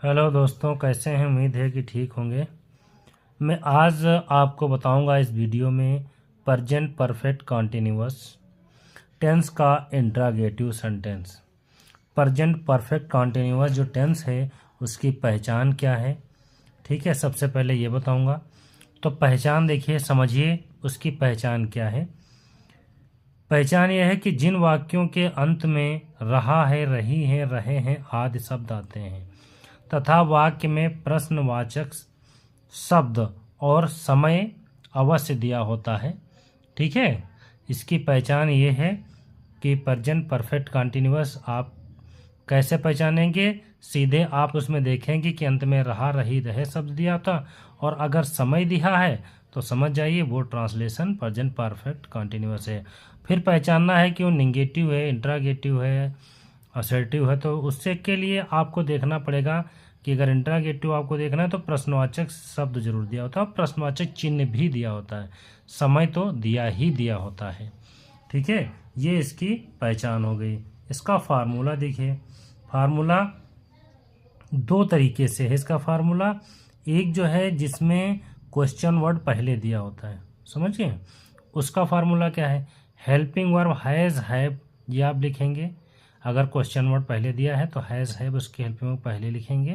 Hello दोस्तों, कैसे हैं? उम्मीद है कि ठीक होंगे। मैं आज आपको बताऊंगा इस वीडियो में प्रेजेंट परफेक्ट कंटिन्यूअस टेंस का interrogative sentence. Present perfect continuous जो टेंस है उसकी पहचान क्या है, ठीक है। सबसे पहले ये बताऊंगा। तो पहचान देखिए, समझिए उसकी पहचान क्या है। पहचान यह है कि जिन वाक्यों के अंत में रहा है, रही है, रहे हैं आदि शब्द आते हैं तथा वाक्य में प्रश्नवाचक शब्द और समय अवश्य दिया होता है, ठीक है। इसकी पहचान ये है कि प्रेजेंट परफेक्ट कंटिन्यूअस आप कैसे पहचानेंगे। सीधे आप उसमें देखेंगे कि अंत में रहा, रही, रहे शब्द दिया था और अगर समय दिया है तो समझ जाइए वो ट्रांसलेशन प्रेजेंट परफेक्ट कंटिन्यूअस है। फिर पहचानना है कि वो निगेटिव है, इंट्रागेटिव है, असर्टिव है। तो उससे के लिए आपको देखना पड़ेगा कि अगर इंट्रागेटिव आपको देखना है तो प्रश्नवाचक शब्द जरूर दिया होता है और प्रश्नवाचक चिन्ह भी दिया होता है, समय तो दिया ही दिया होता है, ठीक है। ये इसकी पहचान हो गई। इसका फार्मूला देखिए। फार्मूला दो तरीके से है इसका फार्मूला। एक जो है जिसमें क्वेश्चन वर्ड पहले दिया होता है, समझिए उसका फार्मूला क्या है। हेल्पिंग वर्ब हैज़, हैव, ये आप लिखेंगे। अगर क्वेश्चन वर्ड पहले दिया है तो हैज़, हैव उसकी हेल्पिंग वर्ब पहले लिखेंगे,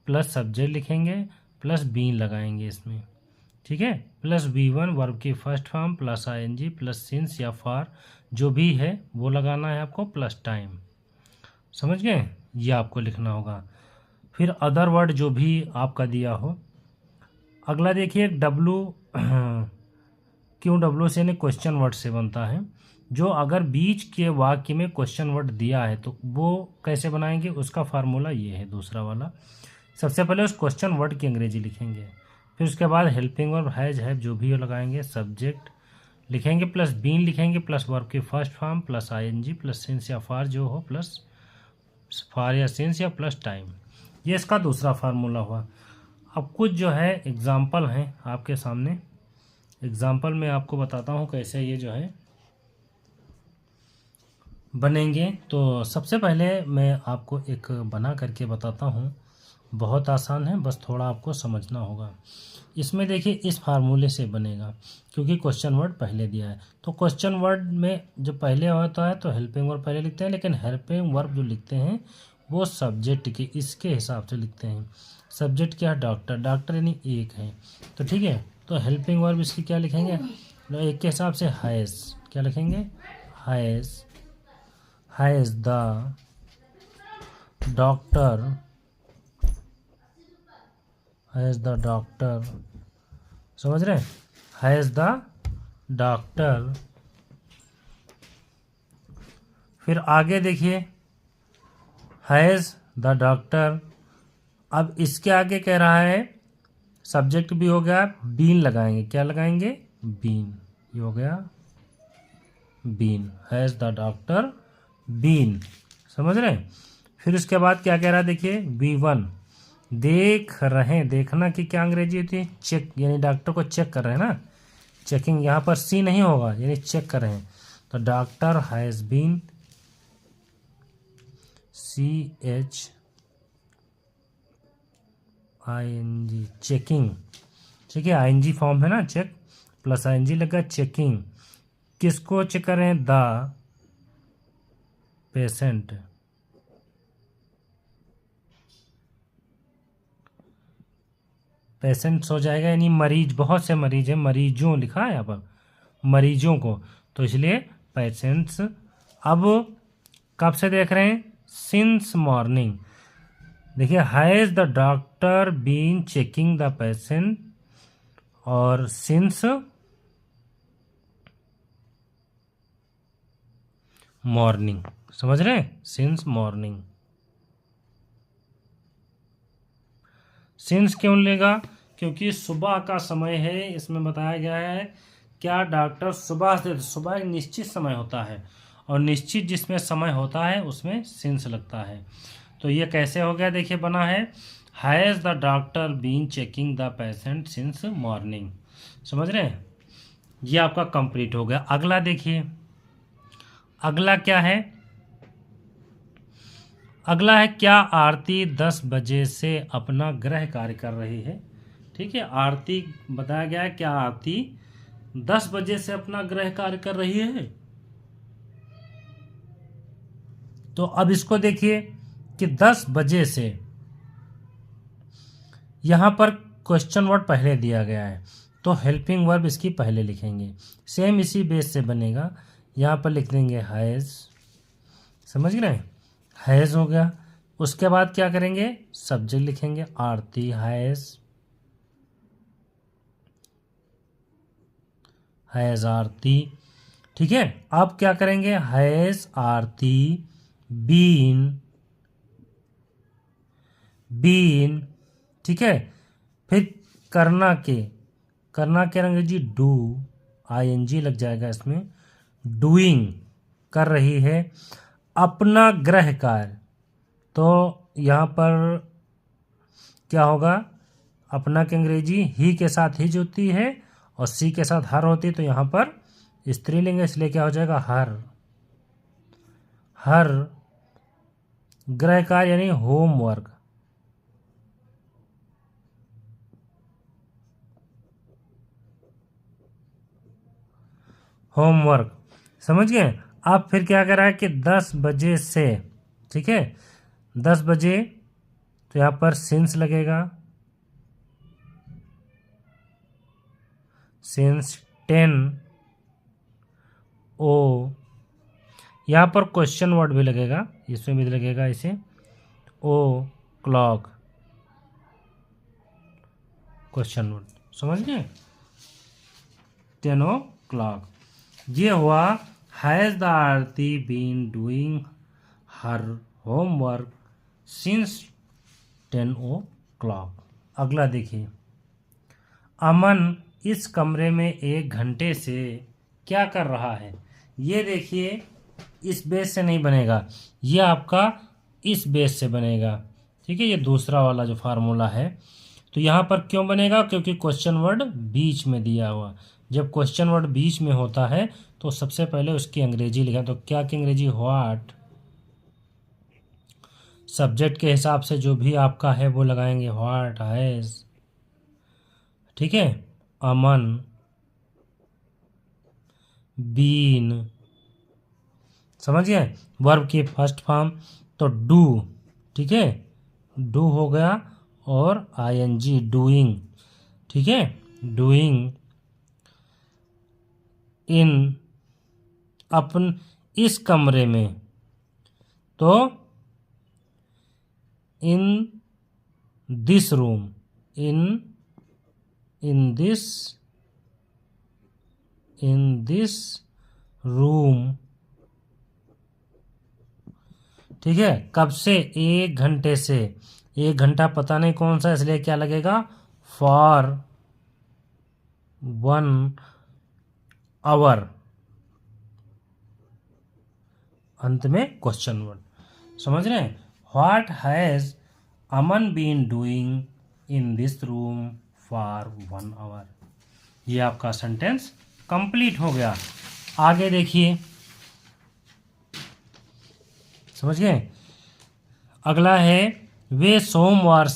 प्लस सब्जेक्ट लिखेंगे, प्लस बीन लगाएंगे इसमें, ठीक है। प्लस V1 वर्ब की first form, plus ING, plus since या फॉर जो भी है वो लगाना है आपको, प्लस टाइम। समझ गए? ये आपको लिखना होगा। फिर अदर वर्ड जो भी आपका दिया हो। अगला देखिए W क्यों W से ने क्वेश्चन वर्ड से बनता है। जो अगर बीच के वाक्य में क्वेश्चन वर्ड दिया है तो वो कैसे बनाएंगे, उसका फार्मूला ये है दूसरा वाला। सबसे पहले उस क्वेश्चन वर्ड की अंग्रेजी लिखेंगे, फिर उसके बाद हेल्पिंग वर्ब हैज, हैव जो भी हो लगाएंगे, सब्जेक्ट लिखेंगे, प्लस बीन लिखेंगे, प्लस वर्ब की first form, plus ING, plus since या फार जो हो, प्लस फार या सिंस या प्लस टाइम। ये इसका दूसरा फार्मूला हुआ। अब कुछ जो है एग्जाम्पल हैं आपके सामने। एग्जाम्पल में आपको बताता हूँ कैसे ये जो है बनेंगे। तो सबसे पहले मैं आपको एक बना करके बताता हूँ। बहुत आसान है, बस थोड़ा आपको समझना होगा। इसमें देखिए इस फार्मूले से बनेगा क्योंकि क्वेश्चन वर्ड पहले दिया है। तो क्वेश्चन वर्ड में जो पहले होता है तो हेल्पिंग वर्ब पहले लिखते हैं, लेकिन हेल्पिंग वर्ब जो लिखते हैं वो सब्जेक्ट के इसके हिसाब से लिखते हैं। सब्जेक्ट क्या है? डॉक्टर। डॉक्टर यानी एक है, तो ठीक है। तो हेल्पिंग वर्ब इसकी क्या लिखेंगे? एक के हिसाब से हैज़ क्या लिखेंगे? Has the doctor, has the doctor, समझ रहे हैं? Has the doctor. फिर आगे देखिए, हैज़ द डॉक्टर। अब इसके आगे कह रहा है सब्जेक्ट भी हो गया, बीन लगाएंगे। क्या लगाएंगे? बीन। ये हो गया been. Has the doctor been, समझ रहे हैं? फिर उसके बाद क्या कह रहा है देखिए, V1 देख रहे हैं। देखना की क्या अंग्रेजी होती है? चेक, यानी डॉक्टर को चेक कर रहे हैं ना, चेकिंग। यहाँ पर सी नहीं होगा, यानी चेक कर रहे हैं। तो doctor has been, CHING, checking, ठीक है। ING फॉर्म है ना, चेक, प्लस ING लगा, चेकिंग। किसको चेक कर रहे हैं? The patient. पेशेंट्स हो जाएगा यानी मरीज, बहुत से मरीज हैं, मरीजों लिखा है यहाँ पर, मरीजों को, तो इसलिए पेशेंट्स। अब कब से देख रहे हैं? Since morning. देखिए has the doctor been checking the patient और सिंस मॉर्निंग, समझ रहे हैं? Since morning. सिंस क्यों लेगा? क्योंकि सुबह का समय है, इसमें बताया गया है। क्या डॉक्टर सुबह से, सुबह एक निश्चित समय होता है और निश्चित जिसमें समय होता है उसमें सिंस लगता है। तो ये कैसे हो गया देखिए, बना है has the doctor been checking the patient since morning. समझ रहे हैं? ये आपका कंप्लीट हो गया। अगला देखिए, अगला क्या है? अगला है, क्या आरती 10 बजे से अपना गृह कार्य कर रही है। ठीक है, आरती बताया गया है, क्या आरती 10 बजे से अपना गृह कार्य कर रही है। तो अब इसको देखिए कि 10 बजे से, यहां पर क्वेश्चन वर्ड पहले दिया गया है तो हेल्पिंग वर्ब इसकी पहले लिखेंगे। सेम इसी बेस से बनेगा, यहां पर लिख देंगे हैज, समझ गए, हैज हो गया। उसके बाद क्या करेंगे, सब्जेक्ट लिखेंगे, आरती हैज आरती। ठीक है, अब क्या करेंगे, हैज आरती बीन। ठीक है, फिर करना के रहेंगे जी डू, आईएनजी लग जाएगा इसमें, डूइंग कर रही है अपना गृह कार्य। तो यहाँ पर क्या होगा, अपना की अंग्रेजी ही के साथ हिज होती है और सी के साथ हर होती है, तो यहाँ पर स्त्रीलिंग है, इसलिए क्या हो जाएगा, हर गृह कार्य यानी होमवर्क। समझ गए। अब फिर क्या कर रहा है कि 10 बजे से, ठीक है, 10 बजे, तो यहां पर सिंस लगेगा, सिंस 10 ओ, यहां पर क्वेश्चन वर्ड भी लगेगा, इसमें भी लगेगा इसे ओ क्लॉक, क्वेश्चन वर्ड, समझ गए, 10 o'clock। ये हुआ, has the Aarti been doing her homework since 10 o'clock। अगला देखिए, अमन इस कमरे में 1 घंटे से क्या कर रहा है। ये देखिए इस बेस से नहीं बनेगा, ये आपका इस बेस से बनेगा। ठीक है, ये दूसरा वाला जो फार्मूला है, तो यहाँ पर क्यों बनेगा, क्योंकि क्वेश्चन वर्ड बीच में दिया हुआ। जब क्वेश्चन वर्ड बीच में होता है तो सबसे पहले उसकी अंग्रेजी लिखा, तो क्या की अंग्रेजी, व्हाट, सब्जेक्ट के हिसाब से जो भी आपका है वो लगाएंगे, व्हाट हैज, ठीक है, अमन बीन, समझ गए, वर्ब की फर्स्ट फॉर्म, तो डू, ठीक है, डू हो गया, और आईएनजी डूइंग, ठीक है, डूइंग इन, अपन इस कमरे में, तो इन this room, in this room. ठीक है, कब से, 1 घंटे से, 1 घंटा पता नहीं कौन सा, इसलिए क्या लगेगा, फॉर 1 आवर, अंत में क्वेश्चन वर्ड, समझ रहे हैं। What has Aman been doing in this room for 1 hour. ये आपका सेंटेंस कंप्लीट हो गया। आगे देखिए, समझ गए। अगला है, वे सोमवार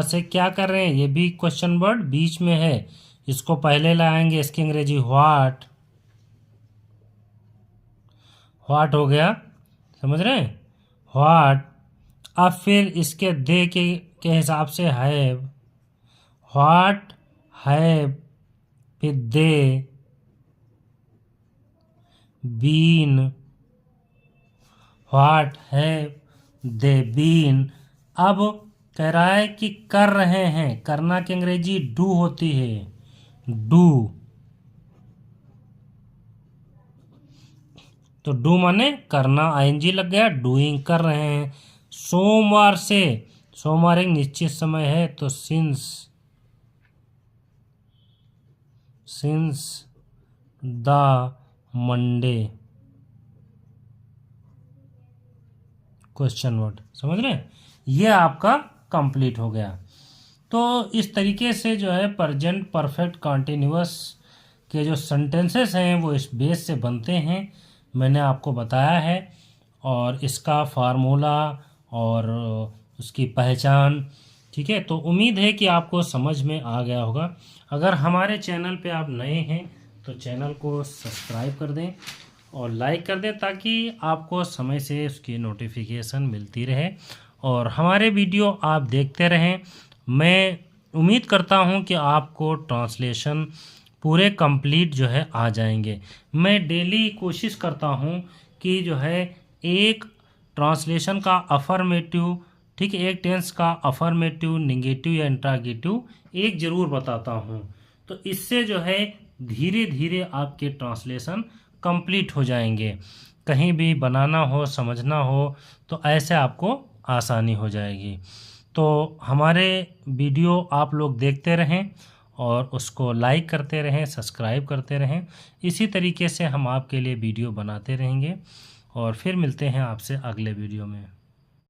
से क्या कर रहे हैं। ये भी क्वेश्चन वर्ड बीच में है, इसको पहले लाएंगे, इसकी अंग्रेजी व्हाट हो गया, समझ रहे हैं, व्हाट। अब फिर इसके दे के हिसाब से हैव, व्हाट हैव, फिर they been, what have they been. अब कह रहा है कि कर रहे हैं, करना की अंग्रेजी डू होती है, डू, तो डू माने करना, आईएनजी लग गया, डूइंग कर रहे हैं। सोमवार से, सोमवार एक निश्चित समय है, तो since the Monday, question word, समझ रहे हैं। ये आपका कंप्लीट हो गया। तो इस तरीके से जो है प्रेजेंट परफेक्ट कॉन्टिन्यूअस के जो सेंटेंसेस हैं वो इस बेस से बनते हैं, मैंने आपको बताया है। और इसका फार्मूला और उसकी पहचान, ठीक है। तो उम्मीद है कि आपको समझ में आ गया होगा। अगर हमारे चैनल पे आप नए हैं तो चैनल को सब्सक्राइब कर दें और लाइक कर दें, ताकि आपको समय से उसकी नोटिफिकेशन मिलती रहे और हमारे वीडियो आप देखते रहें। मैं उम्मीद करता हूं कि आपको ट्रांसलेशन पूरे कंप्लीट जो है आ जाएंगे। मैं डेली कोशिश करता हूं कि जो है एक ट्रांसलेशन का अफर्मेटिव, ठीक है, एक टेंस का अफर्मेटिव, नेगेटिव या इंट्रागेटिव एक जरूर बताता हूं। तो इससे जो है धीरे धीरे आपके ट्रांसलेशन कंप्लीट हो जाएंगे। कहीं भी बनाना हो, समझना हो तो ऐसे आपको आसानी हो जाएगी। तो हमारे वीडियो आप लोग देखते रहें और उसको लाइक करते रहें, सब्सक्राइब करते रहें। इसी तरीके से हम आपके लिए वीडियो बनाते रहेंगे और फिर मिलते हैं आपसे अगले वीडियो में।